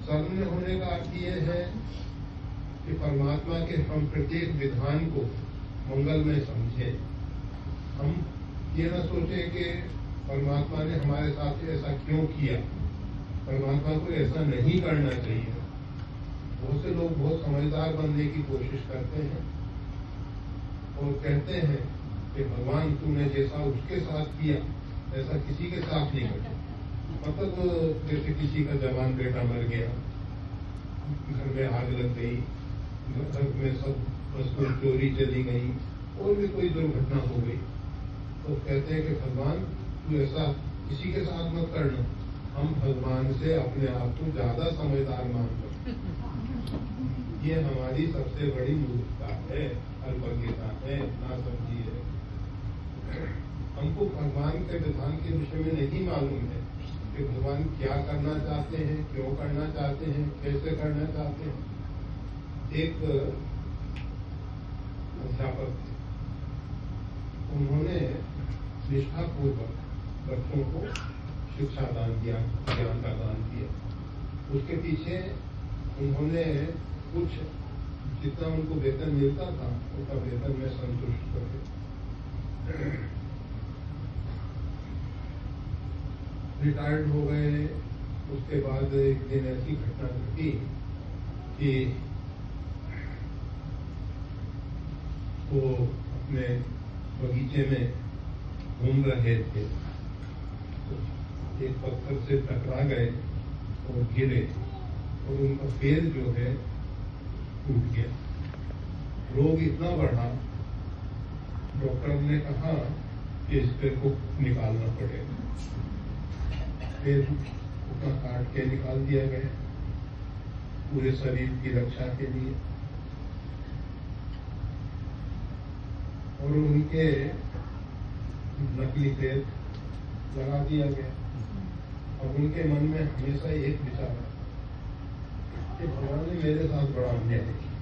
सर्वज्ञ होने का अर्थ यह है कि परमात्मा के हम प्रत्येक विधान को मंगलमय समझें। हम ये न सोचें कि परमात्मा ने हमारे साथ ऐसा क्यों किया, परमात्मा को ऐसा नहीं करना चाहिए। बहुत से लोग बहुत समझदार बनने की कोशिश करते हैं और कहते हैं कि भगवान तूने जैसा उसके साथ किया ऐसा किसी के साथ नहीं कर। मतलब जैसे किसी का जवान बेटा मर गया, घर में आग लग गई, घर में सब वस्तु चोरी चली गई और भी कोई दुर्घटना हो गई, तो कहते हैं कि भगवान तू ऐसा किसी के साथ मत करना। हम भगवान से अपने आप को ज्यादा समझदार मानते हैं। ये हमारी सबसे बड़ी मूर्खता है, अल्पज्ञता है, नासमझी है। हमको भगवान के विधान के विषय में नहीं मालूम है कि भगवान क्या करना चाहते हैं, क्यों करना चाहते हैं, कैसे करना चाहते हैं। एक अध्यापक थे, उन्होंने निष्ठापूर्वक बच्चों को शिक्षा दान दिया, ज्ञान का दान किया। उसके पीछे उन्होंने कुछ जितना उनको वेतन मिलता था उनका वेतन में संतुष्ट करके रिटायर्ड हो गए। उसके बाद एक दिन ऐसी घटना घटी कि वो अपने बगीचे में घूम रहे थे, तो एक पत्थर से टकरा गए और गिरे और उनका पैर जो है टूट गया। रोग इतना बढ़ा, डॉक्टर ने कहा कि इस पैर को निकालना पड़ेगा। पैर उतना काट के निकाल दिया गया पूरे शरीर की रक्षा के लिए। और उनके नकली पैर लगा दिया गया। और उनके मन में हमेशा एक विचार कि भगवान ने मेरे साथ बड़ा अन्याय किया।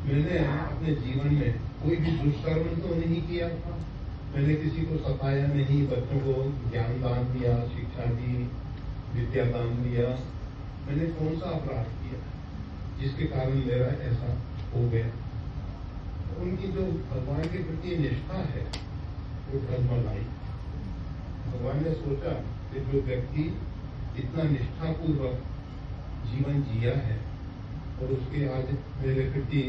मैंने अपने जीवन में कोई भी दुष्कर्म तो नहीं किया था, मैंने किसी को सताया नहीं, बच्चों को ज्ञान दान दिया, शिक्षा दी, विद्या दान दिया। मैंने कौन सा अपराध किया जिसके कारण मेरा ऐसा हो गया। उनकी जो भगवान के प्रति निष्ठा है वो धर्मलाई। भगवान ने सोचा कि जो व्यक्ति इतना निष्ठापूर्वक जीवन जिया है और उसके आज मेरे प्रति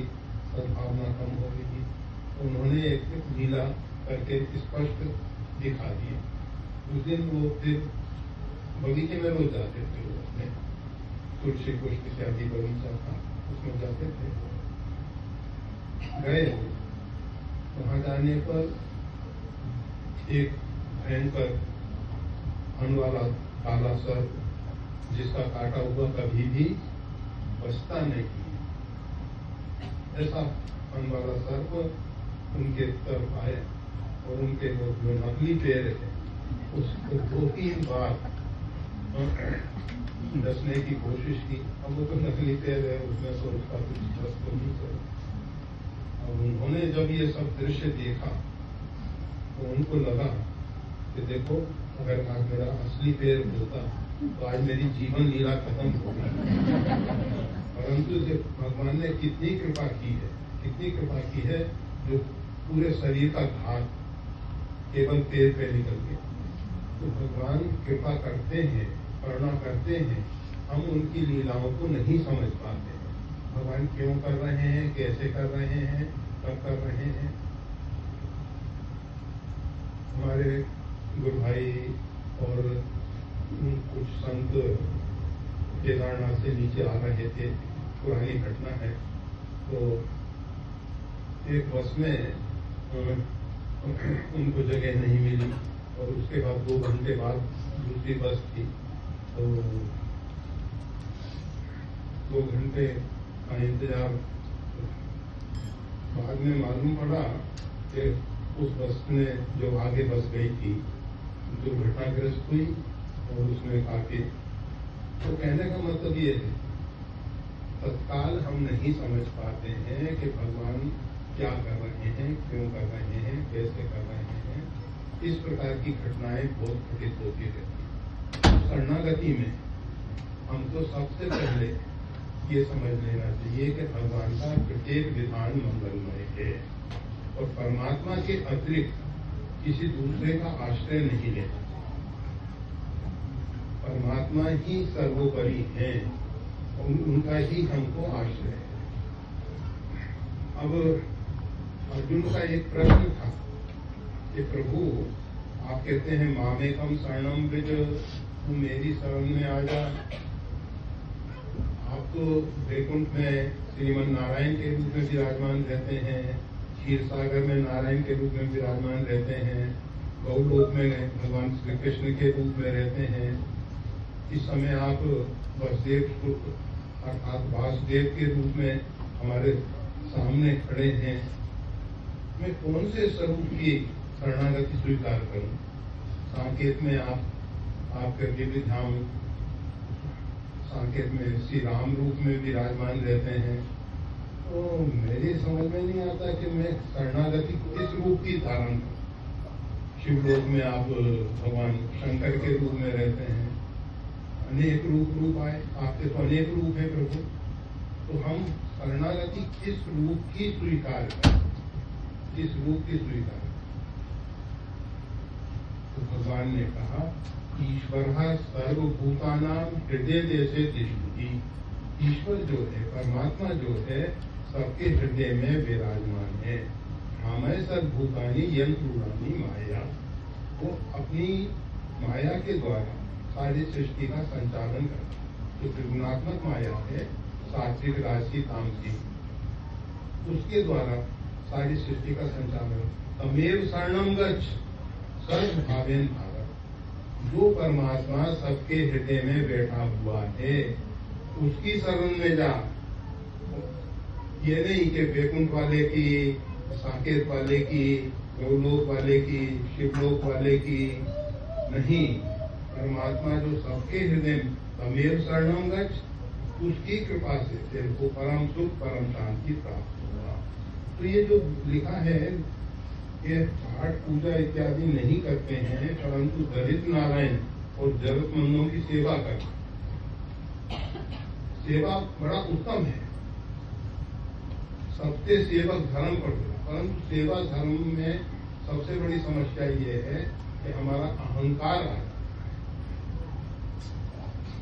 सद्भावना कम हो गई, उन्होंने एक लीला करके स्पष्ट दिखा दिया। उस दिन वो फिर बगीचे में रोज जाते थे, वो अपने तुलसी पुष्प इत्यादि बगीचा था उसमें जाते थे। गए, वहां जाने पर एक भयंकर फन वाला काला सर्प, जिसका काटा हुआ कभी भी बचता नहीं, ऐसा फन वाला सर्प उनके तरफ आए और उनके वो जो नकली पैर है उसको 2-3 बार डसने की कोशिश की। अब वो तो नकली पैर है, उसमें तो उसका कुछ बस तो नहीं कर। और उन्होंने जब ये सब दृश्य देखा तो उनको लगा कि देखो, अगर आज मेरा असली पैर होता तो आज मेरी जीवन लीला खत्म हो गई। परंतु भगवान ने कितनी कृपा की है, कितनी कृपा की है, जो पूरे शरीर का घात केवल पैर पे निकल गया। तो भगवान कृपा करते हैं, करुणा करते हैं, हम उनकी लीलाओं को नहीं समझ पाते हैं। भगवान क्यों कर रहे हैं, कैसे कर रहे हैं, कब कर रहे हैं। हमारे गुरु भाई और कुछ संत केदारनाथ से नीचे आ रहे थे, पुरानी घटना है। तो एक बस में उनको जगह नहीं मिली और उसके बाद 2 घंटे बाद दूसरी बस थी, तो 2 घंटे का इंतजार। बाद में मालूम पड़ा कि उस बस में जो आगे बस गई थी दुर्घटनाग्रस्त हुई और उसमें काफी। तो कहने का मतलब ये है, तत्काल हम नहीं समझ पाते हैं कि भगवान क्या कर रहे हैं, क्यों कर रहे हैं, कैसे कर रहे हैं। इस प्रकार की घटनाएं बहुत घटित होती रहती हैं। शरणागति में हमको सबसे पहले ये समझ लेना चाहिए कि भगवान का प्रत्येक विधान मंगलमय है और परमात्मा के अतिरिक्त किसी दूसरे का आश्रय नहीं लेना। परमात्मा ही सर्वोपरि है और उनका ही हमको आश्रय है। अब अर्जुन का एक प्रश्न था कि प्रभु आप कहते हैं मामेकम शरणम व्रज, तू मेरी शरण में आ जा। आप तो वैकुंठ में श्रीमन नारायण के रूप में विराजमान रहते हैं, क्षीर सागर में नारायण के रूप में विराजमान रहते हैं, गौलोक में भगवान श्री कृष्ण के रूप में रहते हैं। इस समय आप वसुदेव अर्थात वासुदेव के रूप में हमारे सामने खड़े हैं। मैं कौन से स्वरूप की शरणागति स्वीकार करूं? साकेत में आपका दिव्य धाम, साकेत में श्री राम रूप में विराजमान रहते हैं। तो मेरी समझ में नहीं आता कि मैं शरणागति किस रूप की धारण करूं। शिवलोक में आप भगवान शंकर के रूप में रहते हैं, अनेक रूप आए, आपके तो अनेक रूप है प्रभु। तो हम शरणागति किस रूप की स्वीकार करें, किस रूप की स्वीकार? तो भगवान ने कहा ईश्वर सर्वभूतानां हृदय देशे तिष्ठति। ईश्वर जो है, परमात्मा जो है, सबके हृदय में विराजमान है। हमें सर्वभूतानि यंत्रूणानि माया, वो अपनी माया के द्वारा सारी सृष्टि का संचालन करता है। तो त्रिगुणात्मक माया है, सात्विक राजसी तामसी, उसके द्वारा सारी सृष्टि का संचालन। तमेव शरणं गच्छ सर्वभावेन भागः। जो परमात्मा सबके हृदय में बैठा हुआ है उसकी शरण में जा। ये नहीं कि वैकुंठ वाले की, साकेत वाले की, गौलोक वाले की, शिवलोक वाले की नहीं। परमात्मा जो सबके हृदय में, तमेव शरणं गच्छ, उसकी कृपा से तेरे को परम सुख परम शांति प्राप्त होगा। तो ये जो लिखा है, ये पाठ पूजा इत्यादि नहीं करते हैं, परंतु दरिद्र नारायण और जरूरतमंदों की सेवा करते। सेवा बड़ा उत्तम है, सबसे सेवक धर्म पड़ता। परंतु सेवा धर्म में सबसे बड़ी समस्या ये है कि हमारा अहंकार आता है।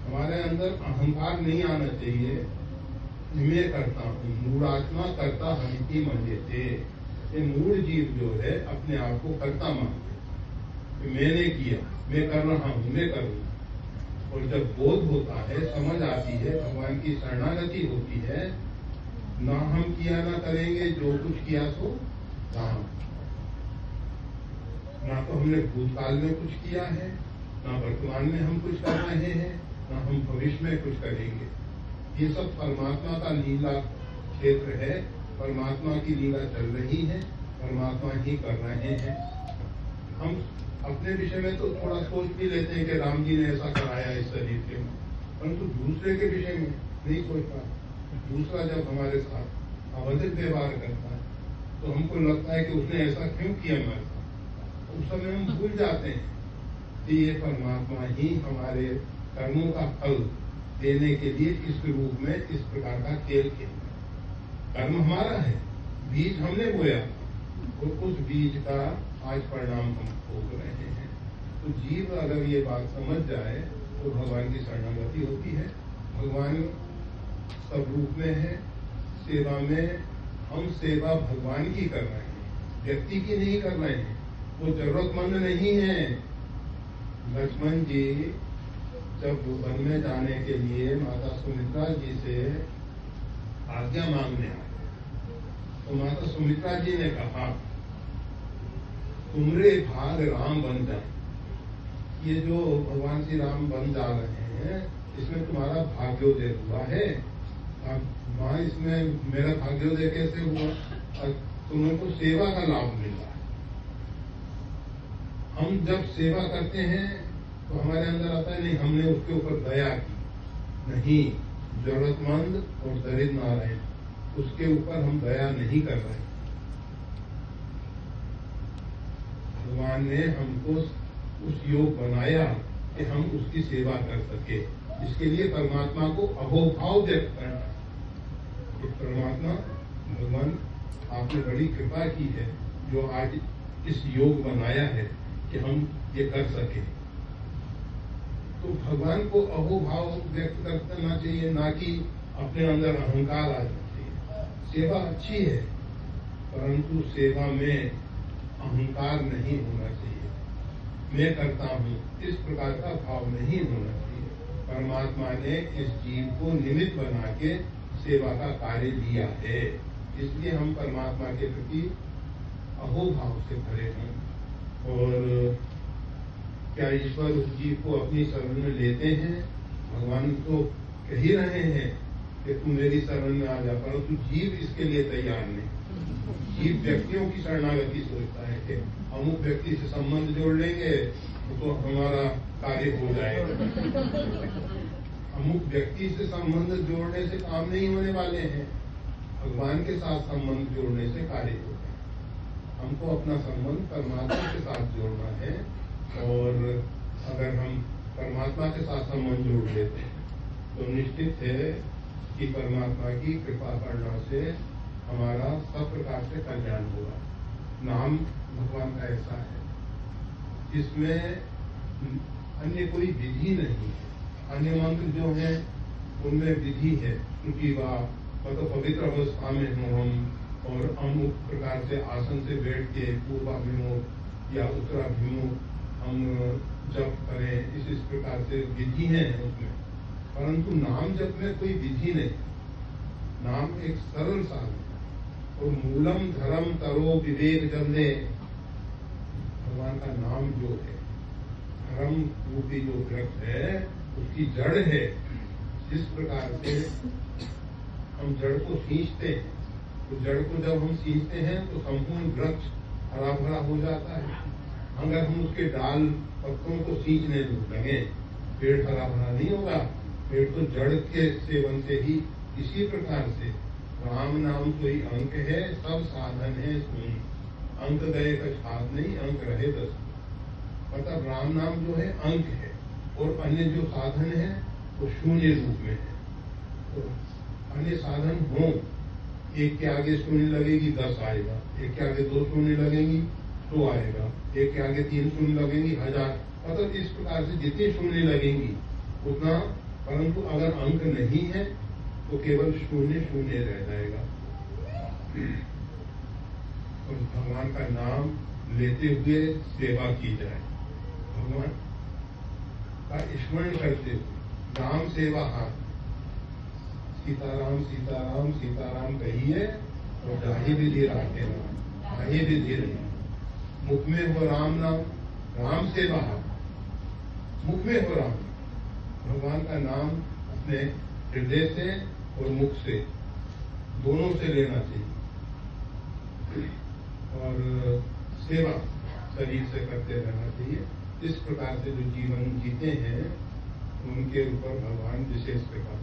हमारे अंदर अहंकार नहीं आना चाहिए। मैं करता हूँ, मूढ़ात्मा करता हमिति मन्यते। ये मूढ़ जीव जो है अपने आप को करता मानते, मैंने किया, मैं कर रहा हूँ, मैं करूँगा। और जब बोध होता है, समझ आती है, भगवान की शरणागति होती है, ना हम किया ना करेंगे, जो कुछ किया सो राम। ना तो हमने भूतकाल में कुछ किया है, ना वर्तमान में हम कुछ कर रहे हैं, ना हम भविष्य में कुछ करेंगे। ये सब परमात्मा का लीला क्षेत्र है, परमात्मा की लीला चल रही है, परमात्मा ही कर रहे हैं। हम अपने विषय में तो थोड़ा सोच भी लेते हैं कि राम जी ने ऐसा कराया इस शरीर के, परंतु दूसरे के विषय में नहीं सोचता। दूसरा जब हमारे साथ अवधिक व्यवहार करता है तो हमको लगता है कि उसने ऐसा क्यों किया हमारे साथ। उस समय हम भूल जाते हैं कि ये परमात्मा ही हमारे कर्मों का फल देने के लिए इस रूप में इस प्रकार का खेल खेल। कर्म हमारा है, बीज हमने बोया और उस बीज का आज परिणाम हम भोग रहे हैं। तो जीव अगर ये बात समझ जाए तो भगवान की शरणागति होती है। भगवान सब रूप में है, सेवा में हम सेवा भगवान की कर रहे हैं, व्यक्ति की नहीं कर रहे हैं। वो जरूरतमंद नहीं है। लक्ष्मण जी जब वन में जाने के लिए माता सुमित्रा जी से आज्ञा मांगने आए तो माता सुमित्रा जी ने कहा तुमरे भाग राम बन जाए। ये जो भगवान श्री राम बन जा रहे हैं इसमें तुम्हारा भाग्योदय हुआ है। अब माँ इसमें मेरा भाग्योदय कैसे हुआ? तुम्हें को सेवा का लाभ मिला है। हम जब सेवा करते हैं तो हमारे अंदर आता है नहीं हमने उसके ऊपर दया की, नहीं, जरूरतमंद और दरिद्र नारायण उसके ऊपर हम दया नहीं कर रहे। भगवान ने हमको उस योग बनाया कि हम उसकी सेवा कर सके। इसके लिए परमात्मा को अहोभाव व्यक्त करना। तो परमात्मा भगवान आपने बड़ी कृपा की है जो आज इस योग बनाया है कि हम ये कर सके। तो भगवान को अहोभाव व्यक्त करना चाहिए, ना कि अपने अंदर अहंकार आ जाना चाहिए। सेवा अच्छी है परंतु सेवा में अहंकार नहीं होना चाहिए, मैं करता हूँ इस प्रकार का भाव नहीं होना चाहिए। परमात्मा ने इस जीव को निमित्त बना के सेवा का कार्य दिया है, इसलिए हम परमात्मा के प्रति अहोभाव से खड़े हैं। और क्या ईश्वर उस जीव को अपनी शरण में लेते हैं? भगवान तो कह ही रहे हैं कि तू मेरी शरण में आ जा, परंतु जीव इसके लिए तैयार नहीं। जीव व्यक्तियों की शरणागति सोचता है कि अमुक व्यक्ति से संबंध जोड़ लेंगे तो हमारा कार्य हो जाएगा। अमुक व्यक्ति से संबंध जोड़ने से काम नहीं होने वाले हैं, भगवान के साथ संबंध जोड़ने से कार्य होता है। हमको अपना संबंध परमात्मा के साथ जोड़ना है, और अगर हम परमात्मा के साथ संबंध जोड़ लेते हैं तो निश्चित है कि परमात्मा की कृपा करना से हमारा सब प्रकार से कल्याण होगा। नाम भगवान का ऐसा है जिसमें अन्य कोई विधि नहीं है। अन्य मंत्र जो है उनमें विधि है, क्योंकि वह मतलब पवित्र अवस्था में हो हम और अमुक प्रकार से आसन से बैठ के पूर्वाभिमुख या उत्तराभिमुख हम जप करें, इस प्रकार से विधि है उसमें। परंतु नाम जप में कोई विधि नहीं। नाम एक सरल साधन और मूलम धर्म तरो विवेक जन्ने। भगवान का नाम जो है धर्म रूपी जो वृक्ष है उसकी जड़ है। जिस प्रकार से हम जड़ को सींचते हैं, तो जड़ को जब हम सींचते हैं तो संपूर्ण वृक्ष हरा भरा हो जाता है। अगर हम उसके डाल पत्तों को सींचने लगे, पेड़ हरा भरा नहीं होगा। पेड़ तो जड़ के सेवन से ही। इसी प्रकार से राम नाम कोई अंक है, सब साधन है सुन। अंक गए का छाप नहीं, अंक रहे दस। मतलब राम नाम जो है अंक है, और अन्य जो साधन है वो शून्य रूप में है। तो अन्य साधन हो, एक के आगे शून्य लगेगी 10 आएगा, एक के आगे 2 शून्य लगेंगी 100 आएगा, एक के आगे 3 शून्य लगेंगी 1000। मतलब इस प्रकार से जितनी शून्य लगेंगी उतना। परंतु अगर अंक नहीं है तो केवल शून्य शून्य रह जाएगा। तो भगवान का नाम लेते हुए सेवा की जाए, भगवान का स्मरण करते हुए नाम सेवा हाथ। सीताराम सीताराम सीताराम कहिए और जाहि विधि राखे नाम, जाहि विधि नहीं। मुख में हो राम नाम, राम सेवा हाथ। मुख में हो राम, भगवान का नाम अपने हृदय से और मुख से दोनों से लेना चाहिए, और सेवा शरीर से करते रहना चाहिए। इस प्रकार से जो जीवन जीते हैं उनके ऊपर भगवान विशेष कृपा।